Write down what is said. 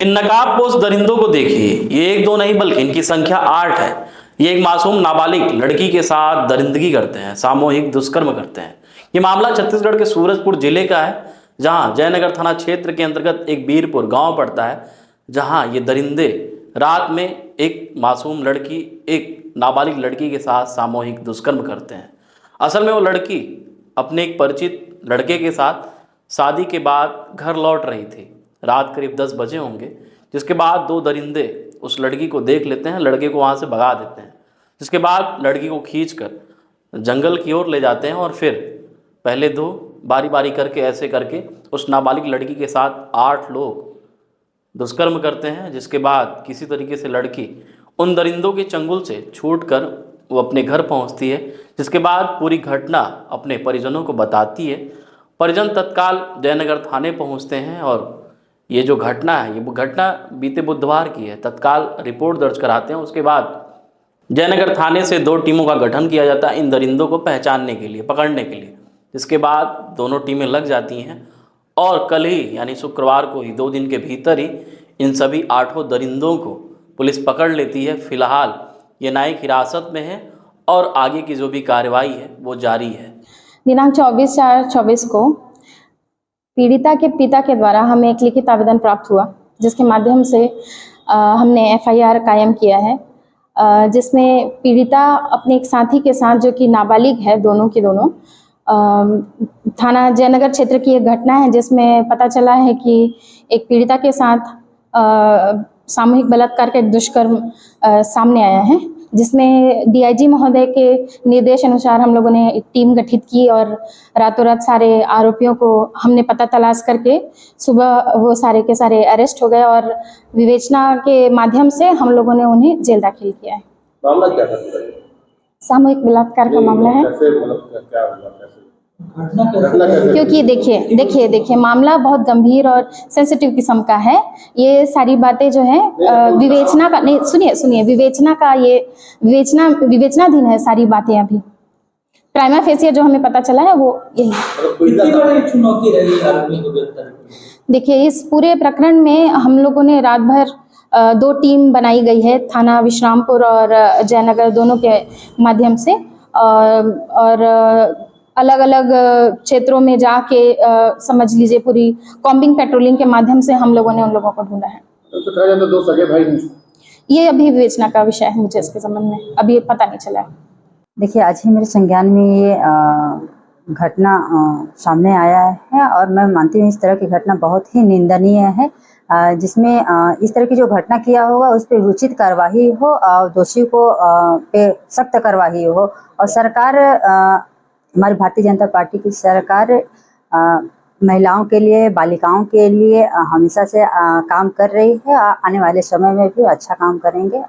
इन नकाबपोश दरिंदों को देखिए, ये एक दो नहीं बल्कि इनकी संख्या 8 है। ये एक मासूम नाबालिग लड़की के साथ दरिंदगी करते हैं, सामूहिक दुष्कर्म करते हैं। ये मामला छत्तीसगढ़ के सूरजपुर जिले का है, जहां जयनगर थाना क्षेत्र के अंतर्गत एक बीरपुर गांव पड़ता है, जहां ये दरिंदे रात में एक मासूम लड़की, एक नाबालिग लड़की के साथ सामूहिक दुष्कर्म करते हैं। असल में वो लड़की अपने एक परिचित लड़के के साथ शादी के बाद घर लौट रही थी। रात करीब 10 बजे होंगे, जिसके बाद दो दरिंदे उस लड़की को देख लेते हैं, लड़के को वहाँ से भगा देते हैं। जिसके बाद लड़की को खींचकर जंगल की ओर ले जाते हैं और फिर पहले दो बारी बारी करके ऐसे करके उस नाबालिग लड़की के साथ 8 लोग दुष्कर्म करते हैं। जिसके बाद किसी तरीके से लड़की उन दरिंदों के चंगुल से छूटकर वो अपने घर पहुंचती है। जिसके बाद पूरी घटना अपने परिजनों को बताती है। परिजन तत्काल जयनगर थाने पहुंचते हैं और ये जो घटना है, ये घटना बीते बुधवार की है। तत्काल रिपोर्ट दर्ज कराते हैं। उसके बाद जयनगर थाने से 2 टीमों का गठन किया जाता है इन दरिंदों को पहचानने के लिए, पकड़ने के लिए। जिसके बाद दोनों टीमें लग जाती हैं और कल ही यानी शुक्रवार को ही 2 दिन के भीतर ही इन सभी 8 दरिंदों को पुलिस पकड़ लेती है। फिलहाल ये न्यायिक हिरासत में है और आगे की जो भी कार्रवाई है वो जारी है। दिनांक 24/4/24 को पीड़िता के पिता के द्वारा हमें एक लिखित आवेदन प्राप्त हुआ, जिसके माध्यम से हमने FIR कायम किया है, जिसमें पीड़िता अपने एक साथी के साथ, जो कि नाबालिग है, दोनों की दोनों, थाना जयनगर क्षेत्र की एक घटना है जिसमें पता चला है कि एक पीड़िता के साथ सामूहिक बलात्कार का एक दुष्कर्म सामने आया है, जिसमें DIG महोदय के निर्देश अनुसार हम लोगों ने एक टीम गठित की और रातों रात सारे आरोपियों को हमने पता तलाश करके सुबह वो सारे के सारे अरेस्ट हो गए और विवेचना के माध्यम से हम लोगों ने उन्हें जेल दाखिल किया है। मामला क्या था? सामूहिक बलात्कार का मामला है। क्योंकि देखिए मामला बहुत गंभीर और सेंसिटिव किस्म का है। ये सारी बातें जो है विवेचना का, नहीं सुनिए विवेचना का, ये विवेचनाधीन है सारी बातें। अभी प्राइमा फेसिया जो हमें पता चला है वो यही है। चुनौती रही देखिए, इस पूरे प्रकरण में हम लोगों ने रात भर 2 टीम बनाई गई है, थाना विश्रामपुर और जयनगर दोनों के माध्यम से, और अलग अलग क्षेत्रों में जाके समझ लीजिए पूरी कॉम्बिंग पेट्रोलिंग के माध्यम से हम लोगों ने उन लोगों को ढूंढा है। तो कहा जाता 2 सगे भाई हैं। ये अभी विवेचना का विषय है, मुझे इसके संबंध में अभी पता नहीं चला है। देखिए, आज ही मेरे संज्ञान में ये घटना सामने आया है और मैं मानती हूँ इस तरह की घटना बहुत ही निंदनीय है, जिसमें इस तरह की जो घटना किया होगा उस पर उचित कार्रवाई हो और दोषी को पे सख्त कार्रवाई हो। और सरकार, हमारी भारतीय जनता पार्टी की सरकार महिलाओं के लिए, बालिकाओं के लिए हमेशा से काम कर रही है। आने वाले समय में भी अच्छा काम करेंगे।